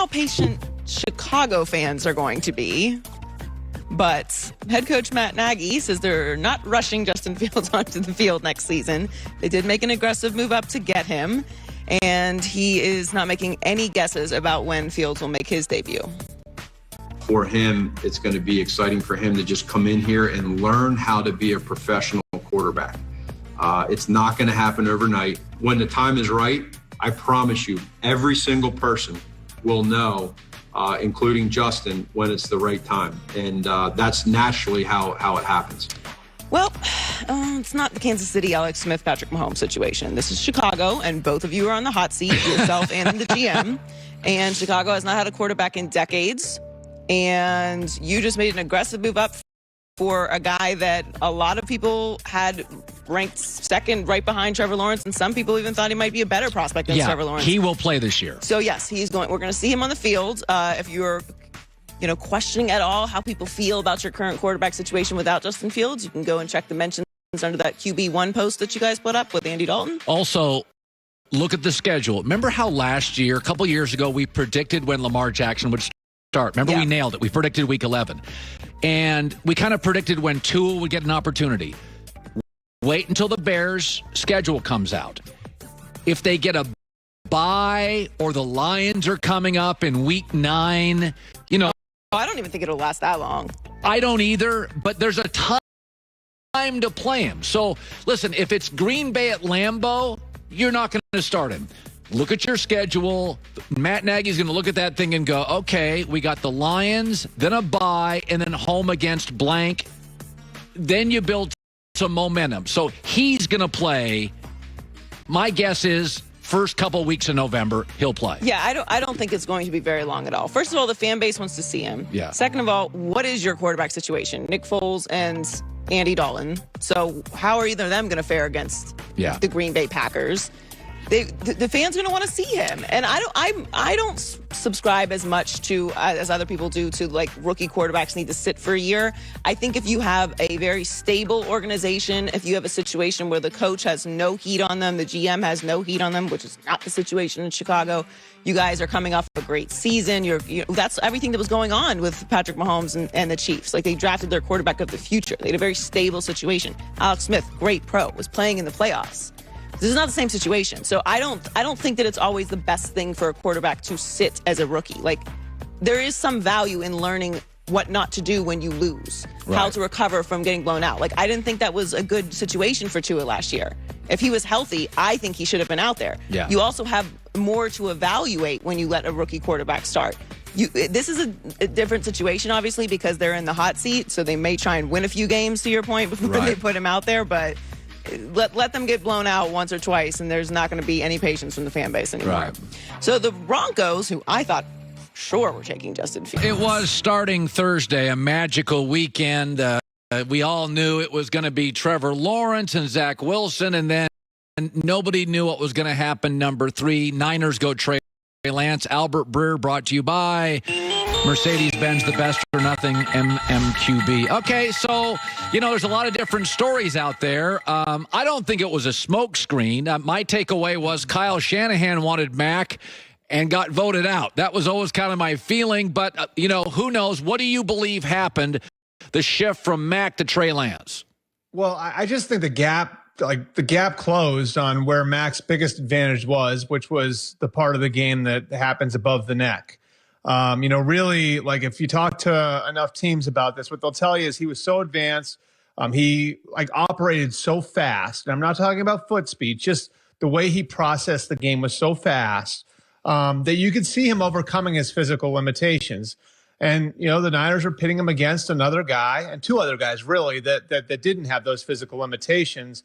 how patient Chicago fans are going to be. But head coach Matt Nagy says they're not rushing Justin Fields onto the field next season. They did make an aggressive move up to get him, and he is not making any guesses about when Fields will make his debut. For him, it's going to be exciting for him to just come in here and learn how to be a professional quarterback. It's not going to happen overnight. When the time is right, I promise you, every single person will know, including Justin, when it's the right time. And that's naturally how it happens. Well, it's not the Kansas City, Alex Smith, Patrick Mahomes situation. This is Chicago, and both of you are on the hot seat, yourself and the GM. And Chicago has not had a quarterback in decades. And you just made an aggressive move up for a guy that a lot of people had ranked second right behind Trevor Lawrence, and some people even thought he might be a better prospect than Trevor Lawrence. He will play this year. So yes, we're going to see him on the field. If you're questioning at all how people feel about your current quarterback situation without Justin Fields, you can go and check the mentions under that QB1 post that you guys put up with Andy Dalton. Also, look at the schedule. Remember how last year, a couple years ago, we predicted when Lamar Jackson would start? Remember, we nailed it. We predicted week 11. And we kind of predicted when Tua would get an opportunity. Wait until the Bears' schedule comes out. If they get a bye or the Lions are coming up in week 9, I don't even think it'll last that long. I don't either, but there's a time to play him. So, listen, if it's Green Bay at Lambeau, you're not going to start him. Look at your schedule. Matt Nagy's going to look at that thing and go, okay, we got the Lions, then a bye, and then home against blank. Then you build some momentum. So he's going to play. My guess is first couple weeks in November, he'll play. Yeah, I don't think it's going to be very long at all. First of all, the fan base wants to see him. Yeah. Second of all, what is your quarterback situation? Nick Foles and Andy Dalton. So how are either of them going to fare against the Green Bay Packers? The fans are going to want to see him, and I don't subscribe as much to as other people do to like rookie quarterbacks need to sit for a year. I think if you have a very stable organization, if you have a situation where the coach has no heat on them, the GM has no heat on them, which is not the situation in Chicago. You guys are coming off a great season. That's everything that was going on with Patrick Mahomes and the Chiefs. Like, they drafted their quarterback of the future. They had a very stable situation. Alex Smith, great pro, was playing in the playoffs. This is not the same situation. So I don't think that it's always the best thing for a quarterback to sit as a rookie. Like, there is some value in learning what not to do when you lose, how to recover from getting blown out. Like, I didn't think that was a good situation for Tua last year. If he was healthy, I think he should have been out there. Yeah. You also have more to evaluate when you let a rookie quarterback start. This is a different situation, obviously, because they're in the hot seat, so they may try and win a few games, to your point, before they put him out there, but let them get blown out once or twice, and there's not going to be any patience from the fan base anymore. Right. So the Broncos, who I thought sure were taking Justin Fields. It was starting Thursday, a magical weekend. We all knew it was going to be Trevor Lawrence and Zach Wilson, and then nobody knew what was going to happen. Number 3, Niners go Trey Lance. Albert Breer, brought to you by Mercedes-Benz, the best or nothing MMQB. Okay, so, there's a lot of different stories out there. I don't think it was a smokescreen. My takeaway was Kyle Shanahan wanted Mac and got voted out. That was always kind of my feeling, but, who knows? What do you believe happened, the shift from Mac to Trey Lance? Well, I just think the gap closed on where Mac's biggest advantage was, which was the part of the game that happens above the neck. Really, like, if you talk to enough teams about this, what they'll tell you is he was so advanced. He operated so fast. And I'm not talking about foot speed, just the way he processed the game was so fast that you could see him overcoming his physical limitations. And, the Niners are pitting him against another guy and 2 other guys, really, that didn't have those physical limitations.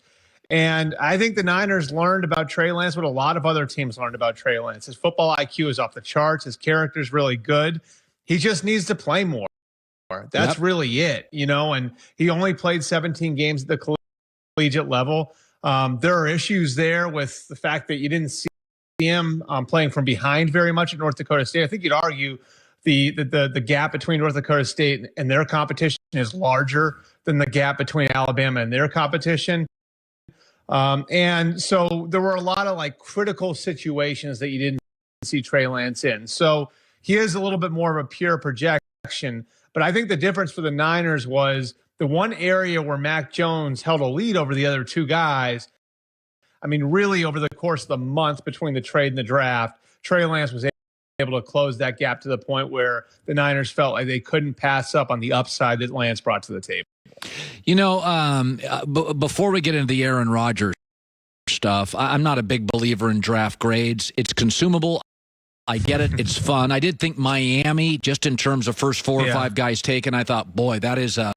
And I think the Niners learned about Trey Lance what a lot of other teams learned about Trey Lance. His football IQ is off the charts. His character's really good. He just needs to play more. That's really it, and he only played 17 games at the collegiate level. There are issues there with the fact that you didn't see him playing from behind very much at North Dakota State. I think you'd argue the gap between North Dakota State and their competition is larger than the gap between Alabama and their competition. And so there were a lot of critical situations that you didn't see Trey Lance in. So he is a little bit more of a pure projection. But I think the difference for the Niners was the one area where Mac Jones held a lead over the other two guys. I mean, really over the course of the month between the trade and the draft, Trey Lance was able to close that gap to the point where the Niners felt like they couldn't pass up on the upside that Lance brought to the table. You know, before we get into the Aaron Rodgers stuff, I'm not a big believer in draft grades. It's consumable. I get it. It's fun. I did think Miami, just in terms of first 4 or 5 guys taken, I thought, boy, that is a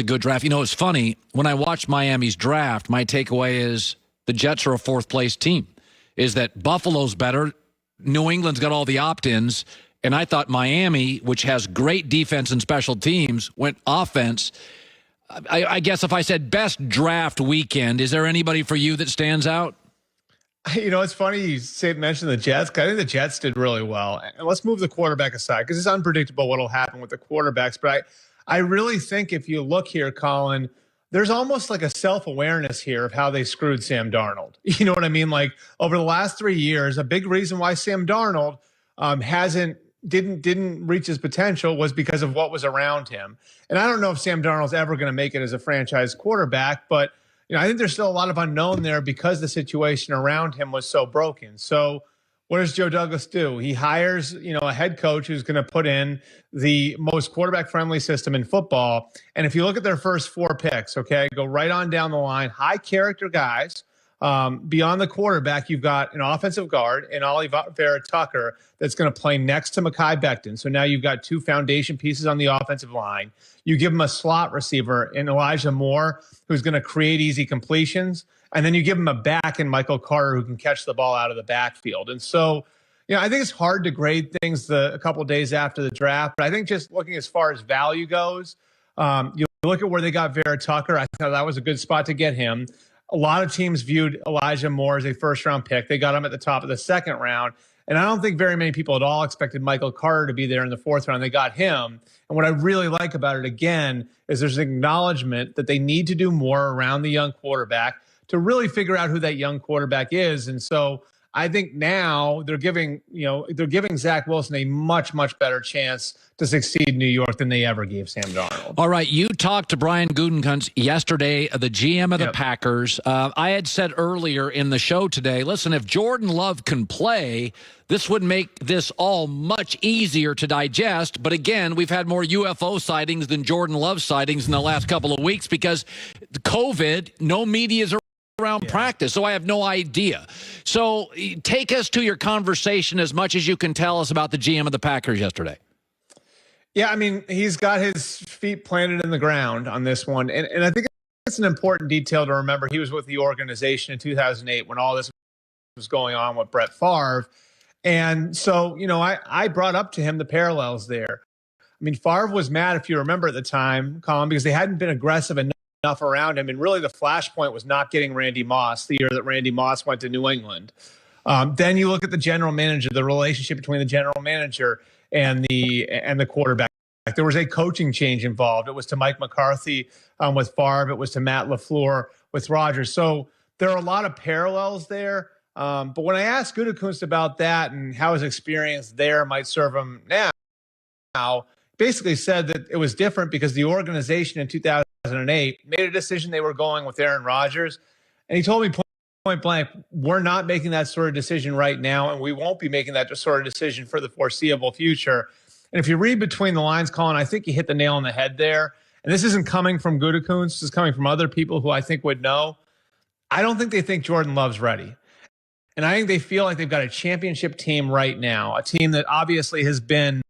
good draft. You know, it's funny. When I watched Miami's draft, my takeaway is the Jets are a fourth-place team, is that Buffalo's better. New England's got all the opt-ins. And I thought Miami, which has great defense and special teams, went offense. I guess if I said best draft weekend, is there anybody for you that stands out? You know, it's funny you mention the Jets. I think the Jets did really well. And let's move the quarterback aside because it's unpredictable what will happen with the quarterbacks. But I really think if you look here, Colin, there's almost like a self-awareness here of how they screwed Sam Darnold. You know what I mean? Like over the last 3 years, a big reason why Sam Darnold didn't reach his potential was because of what was around him. And I don't know if Sam Darnold's ever going to make it as a franchise quarterback, but you know, I think there's still a lot of unknown there because the situation around him was so broken. So what does Joe Douglas do? He hires, you know, a head coach who's going to put in the most quarterback-friendly system in football. And if you look at their first 4 picks, okay, go right on down the line, high-character guys. Beyond the quarterback, you've got an offensive guard in Oliver Tucker that's going to play next to Mekhi Becton. So now you've got 2 foundation pieces on the offensive line. You give him a slot receiver in Elijah Moore, who's going to create easy completions. And then you give him a back in Michael Carter, who can catch the ball out of the backfield. And so, you know, I think it's hard to grade things a couple of days after the draft. But I think just looking as far as value goes, you look at where they got Vera Tucker. I thought that was a good spot to get him. A lot of teams viewed Elijah Moore as a first-round pick. They got him at the top of the second round. And I don't think very many people at all expected Michael Carter to be there in the 4th round. They got him. And what I really like about it, again, is there's an acknowledgement that they need to do more around the young quarterback to really figure out who that young quarterback is. And so I think now they're giving Zach Wilson a much, much better chance to succeed in New York than they ever gave Sam Darnold. All right, you talked to Brian Gutekunst yesterday, the GM of the Packers. I had said earlier in the show today, listen, if Jordan Love can play, this would make this all much easier to digest. But again, we've had more UFO sightings than Jordan Love sightings in the last couple of weeks because COVID, no media's around practice, so I have no idea. So take us to your conversation as much as you can tell us about the GM of the Packers yesterday. Yeah, I mean, he's got his feet planted in the ground on this one. And I think it's an important detail to remember. He was with the organization in 2008 when all this was going on with Brett Favre. And so, you know, I brought up to him the parallels there. I mean, Favre was mad, if you remember at the time, Colin, because they hadn't been aggressive enough around him. And really the flashpoint was not getting Randy Moss the year that Randy Moss went to New England. Then you look at the general manager, the relationship between the general manager and the quarterback. There was a coaching change involved. It was to Mike McCarthy with Favre. It was to Matt LaFleur with Rodgers. So there are a lot of parallels there. But when I asked Gutekunst about that and how his experience there might serve him now, basically said that it was different because the organization in 2008 made a decision they were going with Aaron Rodgers. And he told me point blank, we're not making that sort of decision right now, and we won't be making that sort of decision for the foreseeable future. And if you read between the lines, Colin, I think you hit the nail on the head there. And this isn't coming from Gutekunst. This is coming from other people who I think would know. I don't think they think Jordan Love's ready. And I think they feel like they've got a championship team right now, a team that obviously has been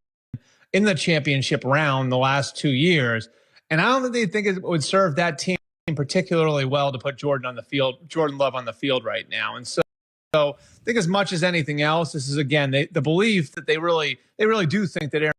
in the championship round the last 2 years. And I don't think they think it would serve that team particularly well to put Jordan Love on the field right now. And so I think as much as anything else, this is, again, the belief that they really do think that Aaron